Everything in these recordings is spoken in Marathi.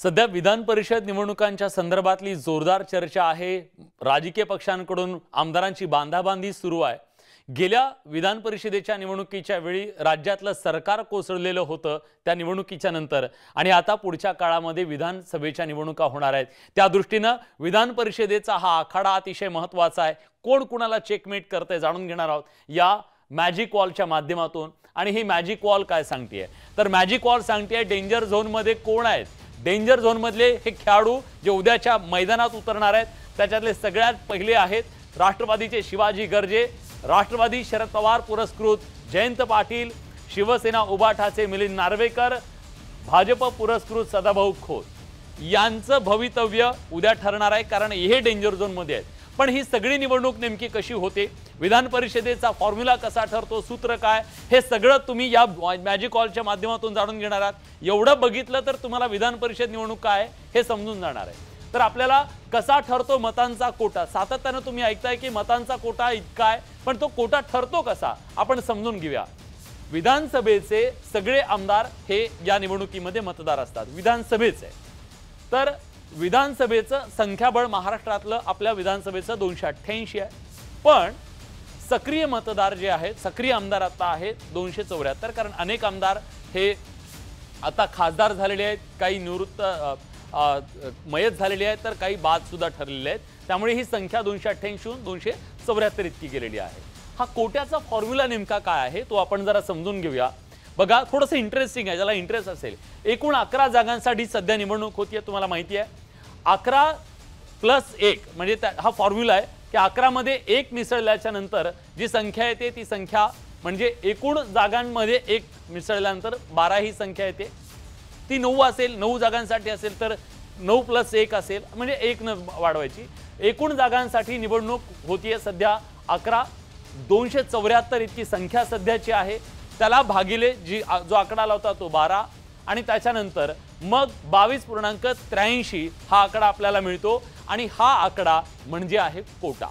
सध्या विधान परिषद निवडणुकांच्या संदर्भातली जोरदार चर्चा आहे। राजकीय पक्षांकडून आमदारांची बांधाबांधी सुरू आहे। गेल्या विधान परिषदेच्या निवडणुकीच्या वेळी राज्यातलं सरकार कोसळलेलं होतं त्या निवडणुकीच्या नंतर, आणि आता पुढच्या काळामध्ये विधानसभेच्या निवडणुका होणार आहेत। त्या दृष्टीने विधान परिषदेचा हा आखाडा अतिशय महत्त्वाचा आहे। कोण कुणाला चेकमेट करते जाणून घेणार आहोत या मॅजिक वॉलच्या माध्यमातून। आणि ही मॅजिक वॉल काय सांगते, तर मॅजिक वॉल सांगते डेंजर झोन मध्ये कोण आहेत। डेंजर झोन मधले हे खेळाडू जे उद्याच्या मैदानात उतरणार आहेत त्याच्यातले सगळ्यात पहिले आहेत राष्ट्रवादीचे शिवाजी गर्जे, राष्ट्रवादी शरद पवार पुरस्कृत जयंत पाटील, शिवसेना उबाठाचे मिलिंद नार्वेकर, भाजप पुरस्कृत सदाभाऊ खोत यांचं भवितव्य उद्या ठरणार आहे, कारण हे डेंजर झोन मध्ये आहेत। पण ही सगळी निवडणूक नेमकी कशी होते, विधान परिषदेचा फॉर्म्युला कसा ठरतो, सूत्र काय, हे सगळं तुम्ही या मॅजिक वॉलच्या माध्यमातून जाणून घेणार आहात। एवढं बघितलं तर तुम्हाला विधान परिषद निवडणूक काय हे समजून जाणार आहे। तर आपल्याला कसा ठरतो मतांचा कोटा, सातत्याने तुम्ही ऐकताय की मतांचा कोटा इतका आहे, पण तो कोटा ठरतो कसा आपण समजून घेऊया। विधानसभेचे सगळे आमदार हे या निवडणुकीमध्ये मतदार असतात विधानसभेचे। तर विधानसभेचं संख्याबळ महाराष्ट्रातलं आपल्या विधानसभेचं 288 आहे, पण सक्रिय मतदार जे आहेत, सक्रिय आमदार आता आहेत 274, कारण अनेक आमदार हे आता खासदार झालेले आहेत, काही निवृत्त मयत झालेले आहेत, तर काही बाद सुद्धा ठरलेले आहेत। त्यामुळे ही संख्या 288 हून 274 इतकी गेलेली आहे। हा कोट्याचा फॉर्म्युला नेमका काय आहे तो आपण जरा समजून घेऊया। बघा, थोडंसं इंटरेस्टिंग आहे, ज्याला इंटरेस्ट असेल। एकूण 11 जागांसाठी सध्या निवडणूक होतीये, तुम्हाला माहिती आहे। 11 + 1 म्हणजे हा फॉर्म्युला आहे की 11 मध्ये 1 मिसळल्याच्या नंतर जी संख्या येते ती संख्या म्हणजे एकूण जागांमध्ये 1 मिसळल्यानंतर 12 ही संख्या येते। ती 9 असेल, 9 जागांसाठी असेल तर 9 + 1 असेल, म्हणजे 1 न वाढवायची। एकूण जागांसाठी निवडणूक होतीये सध्या 11, 274 इतकी संख्या सध्याची आहे। त्याला भागिले जो आकडा लावता तो 12, आणि त्याच्यानंतर मग 22.83 हा आकडा आपल्याला मिळतो, आणि हा आकडा म्हणजे आहे कोटा।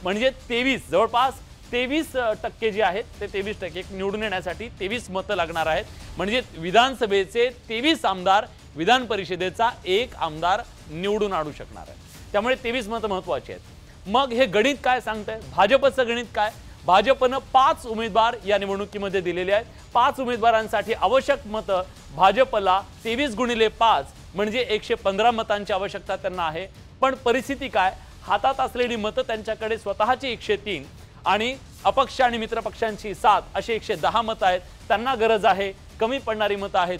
म्हणजे 23, जवळपास 23% जे आहेत ते 23% निवडून येण्यासाठी 23 मतं लागणार आहेत। म्हणजे विधानसभेचे 23 आमदार विधान परिषदेचा 1 आमदार निवडून आणू शकणार आहे। त्यामुळे 23 मतं महत्त्वाची आहेत। मग हे गणित काय सांगतंय, भाजपचं गणित काय, भाजपनं 5 उमेदवार या निवडणुकीमध्ये दिलेले आहेत। 5 उमेदवारांसाठी आवश्यक मतं भाजपला 23 × 5 म्हणजे 115 मतांची आवश्यकता त्यांना आहे। पण परिस्थिती काय, हातात असलेली मतं त्यांच्याकडे स्वतःची 103 आणि अपक्ष आणि मित्र पक्षांची 7 असे 110 मतं आहेत। त्यांना गरज आहे, कमी पडणारी मतं आहेत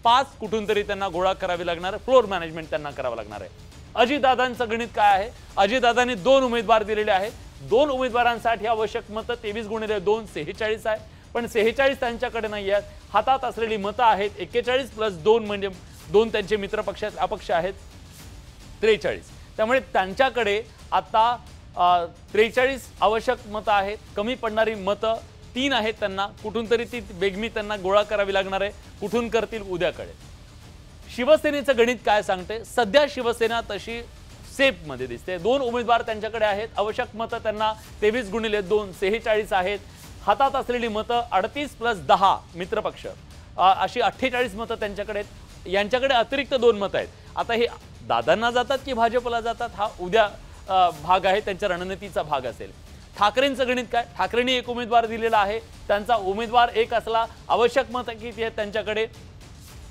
5 कुठून तरी त्यांना गोळा करावी लागणार, फ्लोर मॅनेजमेंट त्यांना करावं लागणार आहे। अजितदादांचं गणित काय आहे, अजितदादांनी 2 उमेदवार दिलेले आहेत। 2 उमेदवारांसाठी आवश्यक मतं 23 × 2 46 आहे, पण 46 त्यांच्याकडे नाही आहेत। हातात असलेली मतं आहेत 41 + 2 म्हणजे 2 त्यांचे मित्र पक्ष अपक्ष आहेत 43। त्यामुळे त्यांच्याकडे आता 43 आवश्यक मतं आहेत, कमी पडणारी मतं 3 आहेत। त्यांना कुठून तरी ती बेगमी त्यांना गोळा करावी लागणार आहे, कुठून करतील उद्याकडे। शिवसेनेचं गणित काय सांगते, सध्या शिवसेना तशी सेफ मध्ये दिसते। 2 उमेदवार त्यांच्याकडे आहेत, आवश्यक मतं त्यांना 23 × 2 46 आहेत। हातात असलेली मतं 38 + 10 मित्रपक्ष अशी 48 मतं त्यांच्याकडे आहेत। यांच्याकडे अतिरिक्त 2 मतं आहेत। आता हे दादांना जातात की भाजपला जातात हा उद्या भाग आहे, त्यांच्या रणनीतीचा भाग असेल। ठाकरेंचं गणित काय, ठाकरेंनी 1 उमेदवार दिलेला आहे, त्यांचा उमेदवार 1 असला, आवश्यक मतं किती आहेत त्यांच्याकडे,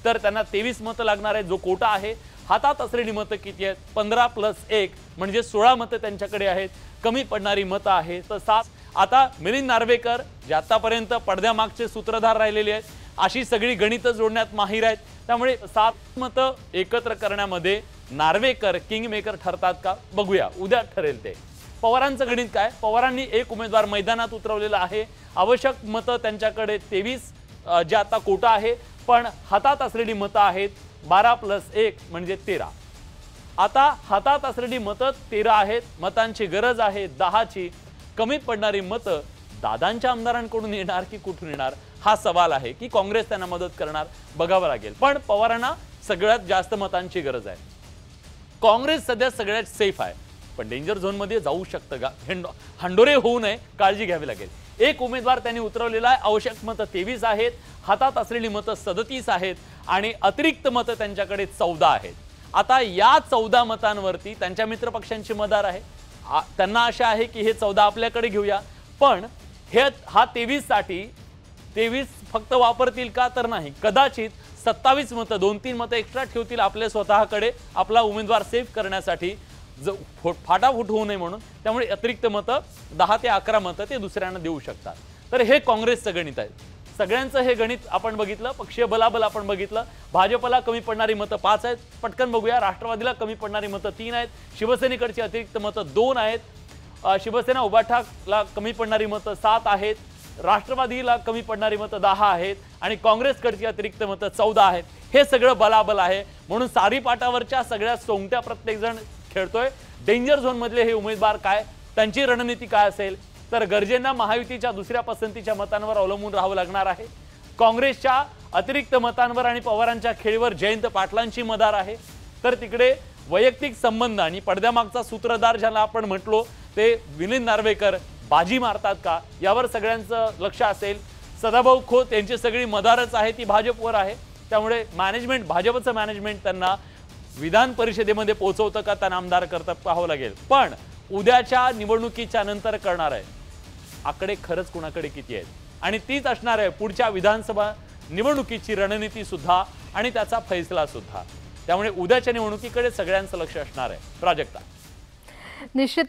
तर त्यांना 23 मतं लागणार आहेत जो कोटा आहे। हातात असलेली मतं किती आहेत, 15 + 1 म्हणजे 16 मतं त्यांच्याकडे आहेत, कमी पडणारी मतं आहेत तर 7। आता मिलिंद नार्वेकर जे आतापर्यंत पडद्यामागचे सूत्रधार राहिलेले आहेत, अशी सगळी गणितं जोडण्यात माहीर आहेत। त्यामुळे 7 मतं एकत्र करण्यामध्ये नार्वेकर किंग मेकर ठरतात का, बघूया उद्या ठरेल ते। पवारांचं गणित काय, पवारांनी 1 उमेदवार मैदानात उतरवलेला आहे, आवश्यक मतं त्यांच्याकडे 23 जे आता कोटा आहे, पण हातात असलेली मतं आहेत 12 + 1 म्हणजे 13। आता हातात असलेली मतं 13 आहेत, मतांची गरज आहे 10ची। कमी पडणारी मतं दादांच्या आमदारांकडून येणार की कुठून येणार हा सवाल आहे, की काँग्रेस त्यांना मदत करणार बघावं लागेल। पण पवारांना सगळ्यात जास्त मतांची गरज आहे। काँग्रेस सध्या सगळ्यात सेफ आहे, पण डेंजर झोन मध्ये जाऊ शकतं का, हंडोरे होऊ नये काळजी घ्यावी लागेल। एक उमेदवार त्यांनी उतरवलेला आहे। आवश्यक मतं 23 आहेत, हातात असलेली मतं 37 आहेत आणि अतिरिक्त मतं त्यांच्याकडे 14 आहेत। आता या 14 मतांवरती त्यांच्या मित्रपक्षांची मदार आहे। त्यांना आशा आहे की हे 14 आपल्याकडे घेऊया, पण हा 23 साठी 23 फक्त वापरतील का तर नाही, कदाचित 27 मतं 2-3 मतं एक्स्ट्रा ठेवतील आपल्या स्वतःकडे आपला उमेदवार सेव्ह करण्यासाठी, फाटाफूट होऊ नये म्हणून। त्यामुळे अतिरिक्त मतं 10 ते 11 मतं ते दुसऱ्यांना देऊ शकतात। तर हे काँग्रेसचं गणित आहे। सगळ्यांचं हे गणित आपण बघितलं, पक्षीय बलाबल आपण बघितलं। भाजपला कमी पडणारी मतं 5 आहेत, पटकन बघूया। राष्ट्रवादीला कमी पडणारी मतं 3 आहेत, शिवसेनेकडची अतिरिक्त मतं 2 आहेत, शिवसेना उभाठाला कमी पडणारी मतं 7 आहेत, राष्ट्रवादीला कमी पडणारी मतं 10 आहेत आणि काँग्रेसकडची अतिरिक्त मतं 14 आहेत। हे सगळं बलाबल आहे, म्हणून सारीपाटावरच्या सगळ्या सोंगट्या प्रत्येकजण खेळतोय। डेंजर झोन मधले हे उमेदवार काय, त्यांची रणनीती काय असेल, तर गरजेंना महायुतीच्या दुसऱ्या पसंतीच्या मतांवर अवलंबून राहावं लागणार आहे। काँग्रेसच्या अतिरिक्त मतांवर आणि पवारांच्या खेळीवर जयंत पाटलांची मदार आहे। तर तिकडे वैयक्तिक संबंध आणि पडद्यामागचा सूत्रधार ज्याला आपण म्हटलो ते मिलिंद नार्वेकर बाजी मारतात का, यावर सगळ्यांचं लक्ष असेल। सदाभाऊ खोत यांची सगळी मदारच आहे ती भाजपवर आहे, त्यामुळे मॅनेजमेंट, भाजपचं मॅनेजमेंट त्यांना विधान परिषदेमध्ये पोहोचवतं का, त्यांना आमदार करता पाहावं लागेल। पण उद्याच्या निवडणुकीच्या नंतर करणार आहे आकडे खरंच कुणाकडे किती आहेत, आणि तीच असणार आहे पुढच्या विधानसभा निवडणुकीची रणनीती सुद्धा आणि त्याचा फैसला सुद्धा। त्यामुळे उद्याच्या निवडणुकीकडे सगळ्यांचं लक्ष असणार आहे। प्राजक्ता, निश्चित